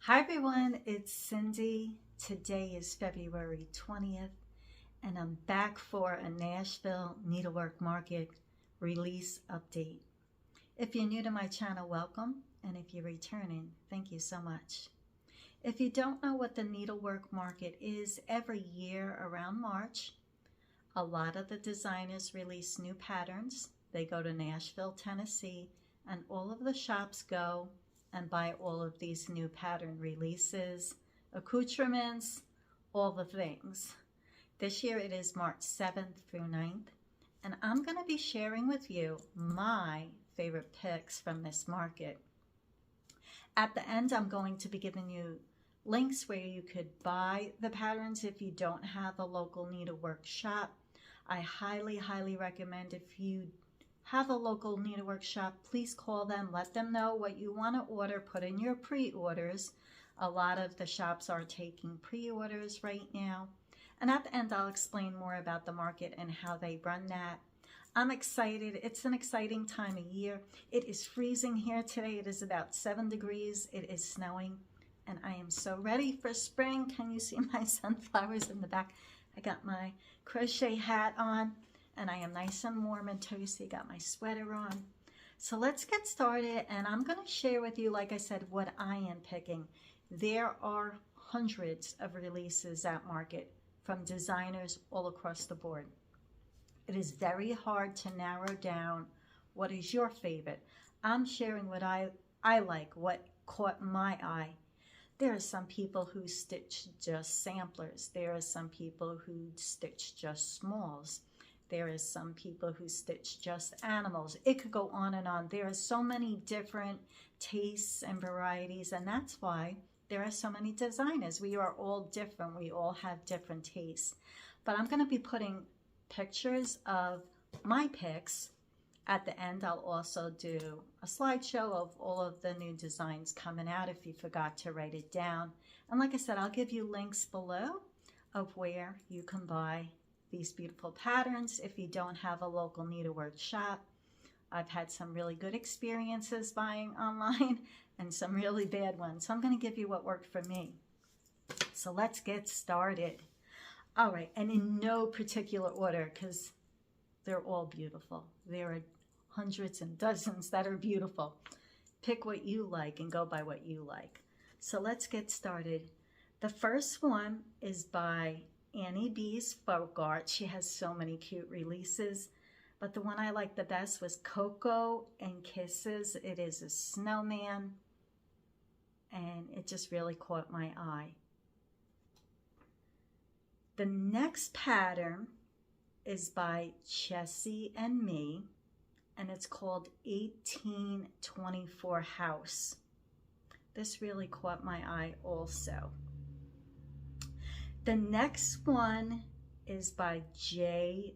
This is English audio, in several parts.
Hi everyone, it's Cindy. Today is February 20th and I'm back for a Nashville Needlework Market release update. If you're new to my channel, welcome, and if you're returning, thank you so much. If you don't know what the Needlework Market is, every year around March, a lot of the designers release new patterns. They go to Nashville, Tennessee, and all of the shops go and buy all of these new pattern releases, accoutrements, all the things. This year it is March 7th through 9th, and I'm going to be sharing with you my favorite picks from this market. At the end, I'm going to be giving you links where you could buy the patterns if you don't have a local needlework shop. I highly recommend, if you have a local needlework shop, please call them, let them know what you want to order, put in your pre-orders. A lot of the shops are taking pre-orders right now. And at the end, I'll explain more about the market and how they run that. I'm excited. It's an exciting time of year. It is freezing here today. It is about 7 degrees. It is snowing, and I am so ready for spring. Can you see my sunflowers in the back? I got my crochet hat on, and I am nice and warm and toasty. Got my sweater on. So let's get started, and I'm going to share with you, like I said, what I am picking. There are hundreds of releases at market from designers all across the board. It is very hard to narrow down what is your favorite. I'm sharing what I like, what caught my eye. There are some people who stitch just samplers. There are some people who stitch just smalls. There is some people who stitch just animals. It could go on and on. There are so many different tastes and varieties, and that's why there are so many designers. We are all different. We all have different tastes. But I'm going to be putting pictures of my picks. At the end, I'll also do a slideshow of all of the new designs coming out if you forgot to write it down. And like I said, I'll give you links below of where you can buy these beautiful patterns if you don't have a local needlework shop. I've had some really good experiences buying online and some really bad ones. So I'm going to give you what worked for me. So let's get started. All right, and in no particular order, because they're all beautiful. There are hundreds and dozens that are beautiful. Pick what you like and go by what you like. So let's get started. The first one is by Annie B's Folk Art. She has so many cute releases, but the one I liked the best was Cocoa and Kisses. It is a snowman, and it just really caught my eye. The next pattern is by Chessie and Me, and it's called 1824 House. This really caught my eye also. The next one is by JBW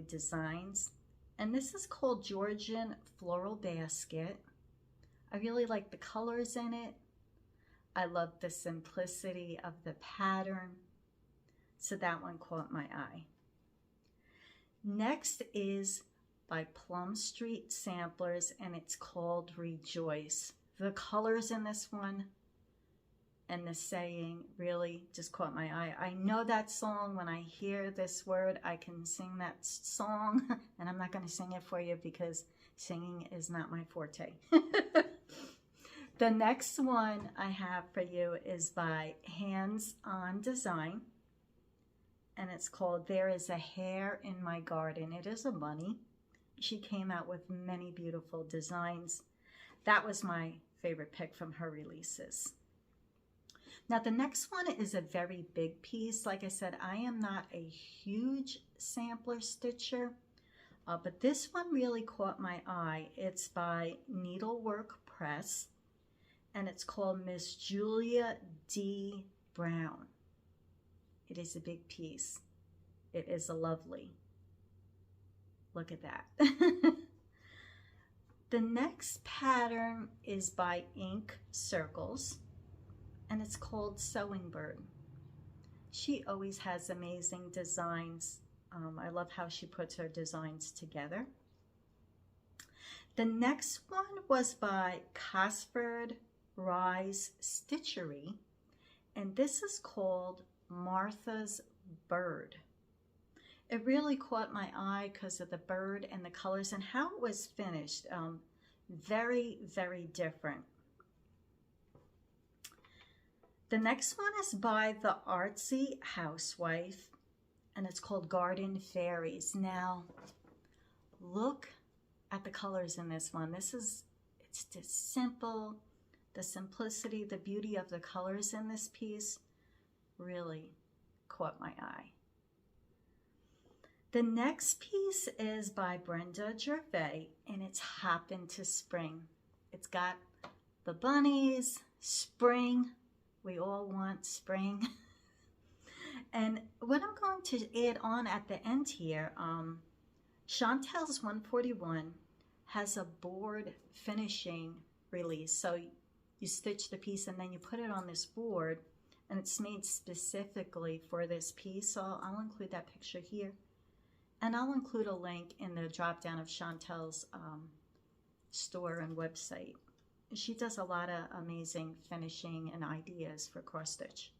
Designs, and this is called Georgian Floral Basket. I really like the colors in it. I love the simplicity of the pattern. So that one caught my eye. Next is by Plum Street Samplers, and it's called Rejoice. The colors in this one and the saying really just caught my eye. I know that song. When I hear this word, I can sing that song, and I'm not going to sing it for you because singing is not my forte. The next one I have for you is by Hands On Design, and it's called There Is a Hare in My Garden. It is a bunny. She came out with many beautiful designs. That was my favorite pick from her releases. Now the next one is a very big piece. Like I said, I am not a huge sampler stitcher, but this one really caught my eye. It's by Needlework Press, and it's called Miss Julia D. Brown. It is a big piece. It is a lovely. Look at that. The next pattern is by Ink Circles, and it's called Sewing Bird. She always has amazing designs. I love how she puts her designs together. The next one was by Cosford Rise Stitchery, and this is called Martha's Bird. It really caught my eye because of the bird and the colors and how it was finished. Very, very different. The next one is by the Artsy Housewife, and it's called Garden Fairies. Now, look at the colors in this one. It's just simple. The simplicity, the beauty of the colors in this piece really caught my eye. The next piece is by Brenda Gervais, and it's Hop into Spring. It's got the bunnies, spring. We all want spring. And what I'm going to add on at the end here, Chantel's 141 has a board finishing release. So you stitch the piece and then you put it on this board, and it's made specifically for this piece. So I'll include that picture here. And I'll include a link in the drop down of Chantel's store and website. She does a lot of amazing finishing and ideas for cross stitch.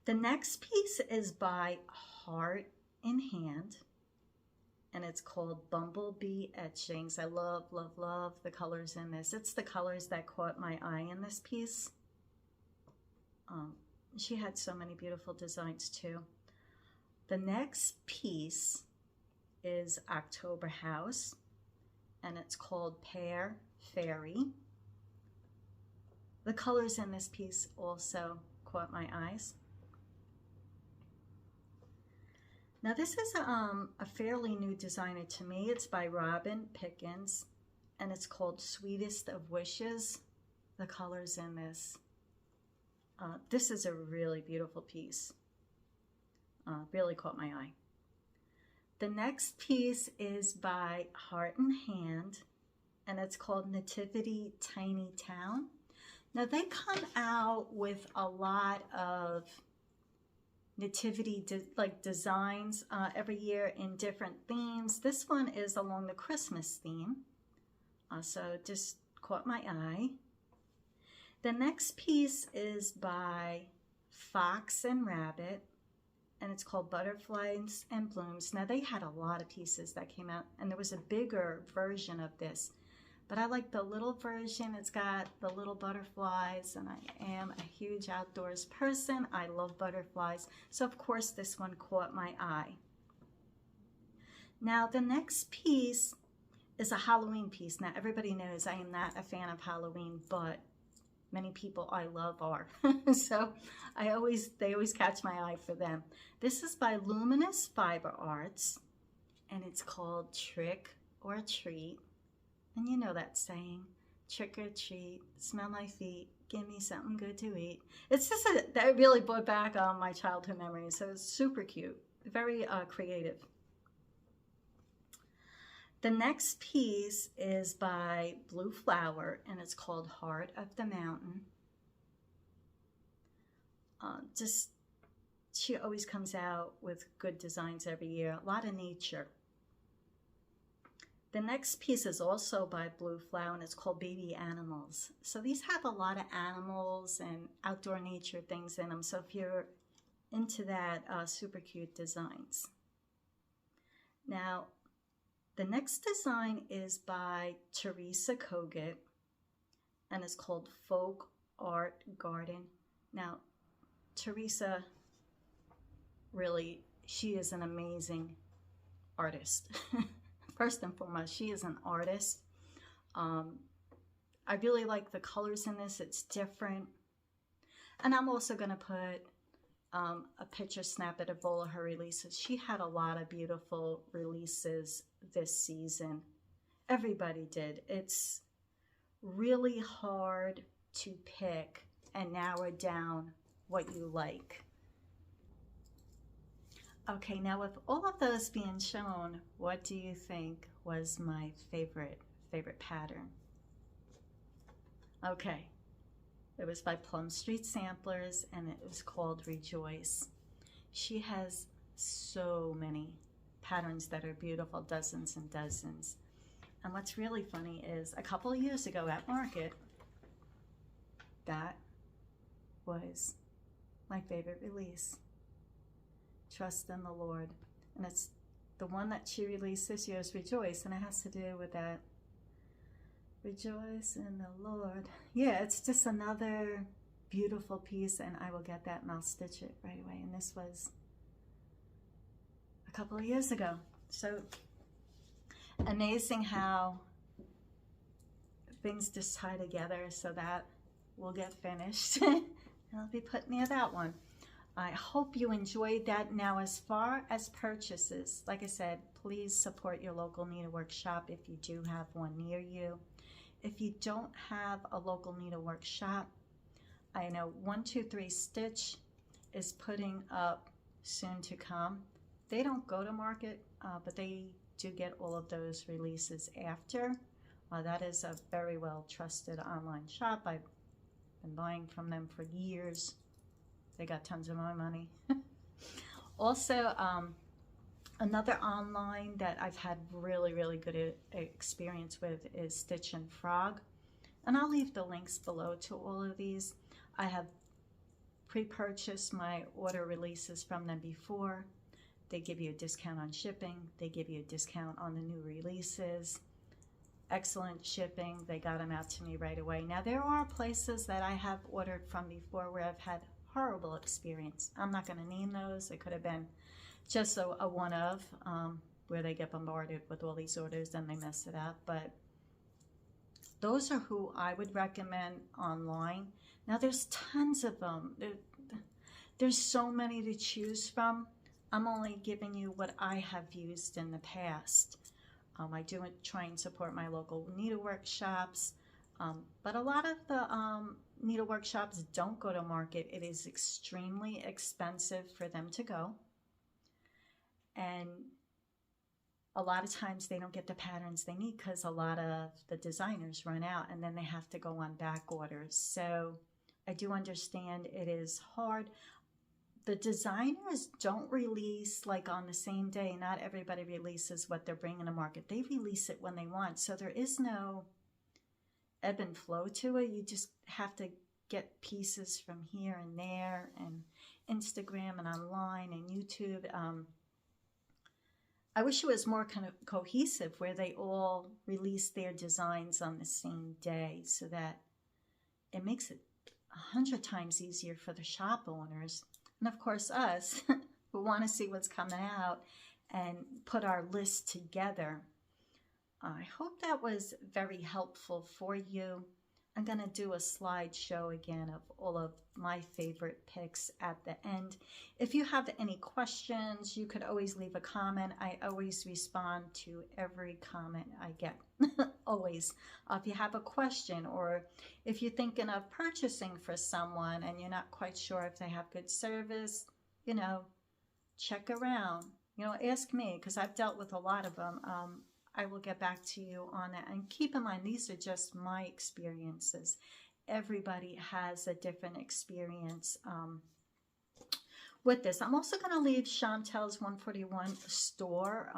The next piece is by Heart in Hand, and it's called Bumblebee Etchings. I love, love, love the colors in this. It's the colors that caught my eye in this piece. She had so many beautiful designs too. The next piece is October House, and it's called Pear Fairy. The colors in this piece also caught my eyes. Now this is a fairly new designer to me. It's by Robin Pickens, and it's called Sweetest of Wishes. The colors in this. This is a really beautiful piece. Really caught my eye. The next piece is by Heart in Hand, and it's called Nativity Tiny Town. Now they come out with a lot of nativity designs every year in different themes. This one is along the Christmas theme, so it just caught my eye. The next piece is by Fox and Rabbit, and it's called Butterflies and Blooms. Now they had a lot of pieces that came out, and there was a bigger version of this, but I like the little version. It's got the little butterflies, and I am a huge outdoors person. I love butterflies, so of course this one caught my eye. Now the next piece is a Halloween piece. Now everybody knows I am not a fan of Halloween, but many people I love are. So they always catch my eye for them. This is by Luminous Fiber Arts, and it's called Trick or Treat. And you know that saying, trick or treat, smell my feet, give me something good to eat. It's just that really brought back my childhood memories. So it's super cute, very creative. The next piece is by Blue Flower, and it's called Heart of the Mountain. She always comes out with good designs every year, a lot of nature. The next piece is also by Blue Flower, and it's called Baby Animals. So these have a lot of animals and outdoor nature things in them. So if you're into that, super cute designs. Now, the next design is by Teresa Kogut, and it's called Folk Art Garden. Now, Teresa, really, she is an amazing artist. First and foremost, she is an artist. I really like the colors in this. It's different. And I'm also going to put a picture snippet of all of her releases. She had a lot of beautiful releases this season. Everybody did. It's really hard to pick and narrow down what you like. Okay, now with all of those being shown, what do you think was my favorite pattern? Okay, it was by Plum Street Samplers, and it was called Rejoice. She has so many patterns that are beautiful, dozens and dozens. And what's really funny is a couple of years ago at market, that was my favorite release. Trust in the Lord. And it's the one that she released this year is Rejoice, and it has to do with that. Rejoice in the Lord. Yeah, it's just another beautiful piece, and I will get that and I'll stitch it right away. And this was a couple of years ago. So amazing how things just tie together, so that will get finished. And I'll be putting near that one. I hope you enjoyed that. Now, as far as purchases, like I said, please support your local needlework shop if you do have one near you. If you don't have a local needlework shop, I know 123 Stitch is putting up soon to come. They don't go to market, but they do get all of those releases after. That is a very well trusted online shop. I've been buying from them for years. They got tons of my money. Also, another online that I've had really, really good experience with is Stitch and Frog. And I'll leave the links below to all of these. I have pre-purchased my order releases from them before. They give you a discount on shipping. They give you a discount on the new releases. Excellent shipping. They got them out to me right away. Now, there are places that I have ordered from before where I've had horrible experience. I'm not going to name those. It could have been just a one-of where they get bombarded with all these orders and they mess it up. But those are who I would recommend online. Now, there's tons of them. There's so many to choose from. I'm only giving you what I have used in the past. I do try and support my local needlework shops, but a lot of the needlework shops don't go to market. It is extremely expensive for them to go, and a lot of times they don't get the patterns they need because a lot of the designers run out and then they have to go on back orders. So I do understand it is hard. The designers don't release like on the same day. Not everybody releases what they're bringing to market. They release it when they want. So there is no ebb and flow to it. You just have to get pieces from here and there, and Instagram and online and YouTube. I wish it was more kind of cohesive where they all release their designs on the same day, so that it makes it 100 times easier for the shop owners. And of course, us who want to see what's coming out and put our list together. I hope that was very helpful for you. I'm going to do a slideshow again of all of my favorite picks at the end. If you have any questions, you could always leave a comment. I always respond to every comment I get, always. If you have a question, or if you're thinking of purchasing for someone and you're not quite sure if they have good service, you know, check around. You know, ask me, because I've dealt with a lot of them. I will get back to you on that. And keep in mind, these are just my experiences. Everybody has a different experience with this. I'm also going to leave Chantel's 141 store,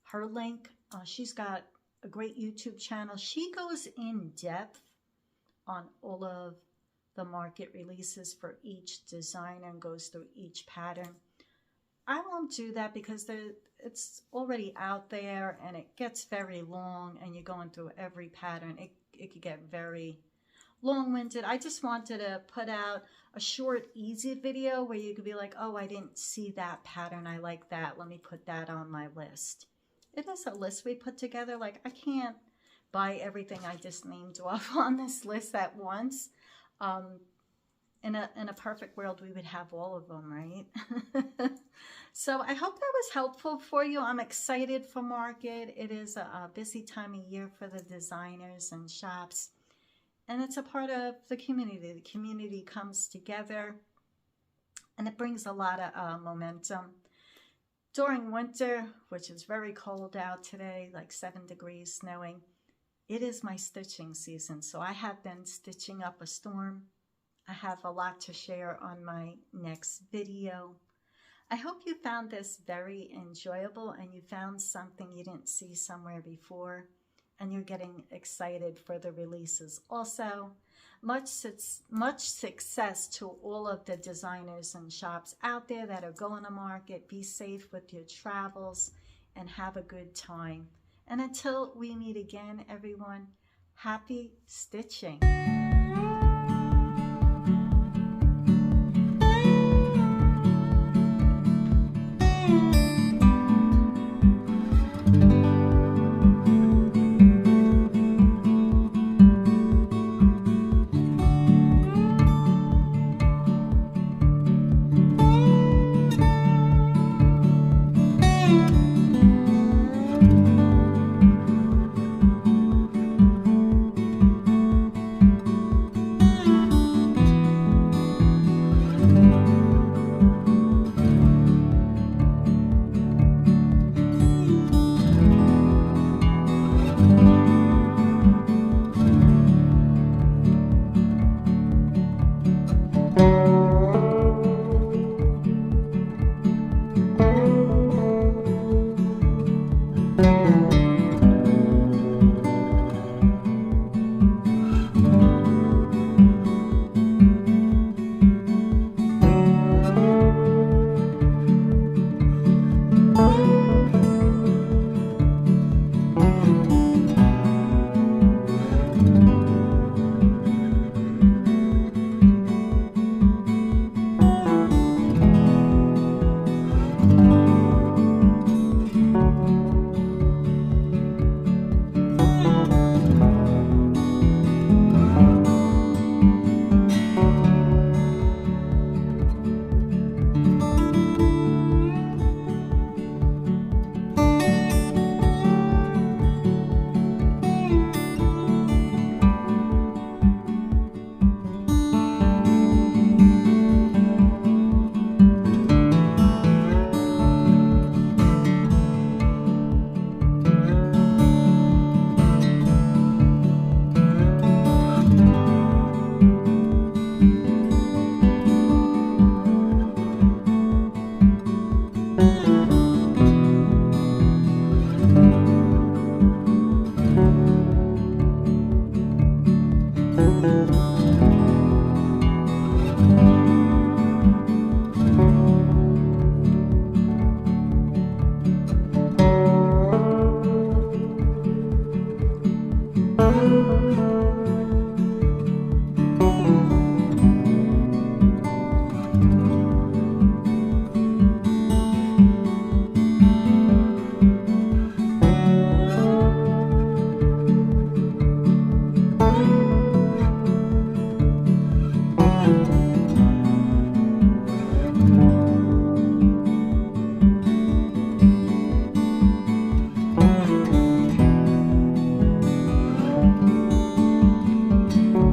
her link. She's got a great YouTube channel. She goes in depth on all of the market releases for each designer and goes through each pattern. I won't do that because it's already out there and it gets very long and you're going through every pattern. It could get very long-winded. I just wanted to put out a short, easy video where you could be like, oh, I didn't see that pattern. I like that. Let me put that on my list. It is a list we put together. Like, I can't buy everything I just named off on this list at once. In a perfect world, we would have all of them, right? So I hope that was helpful for you. I'm excited for market. It is a busy time of year for the designers and shops. And it's a part of the community. The community comes together and it brings a lot of momentum. During winter, which is very cold out today, like 7 degrees, snowing, it is my stitching season. So I have been stitching up a storm. I have a lot to share on my next video. I hope you found this very enjoyable and you found something you didn't see somewhere before. and you're getting excited for the releases. Also, much success to all of the designers and shops out there that are going to market. Be safe with your travels and have a good time. And until we meet again, everyone, happy stitching.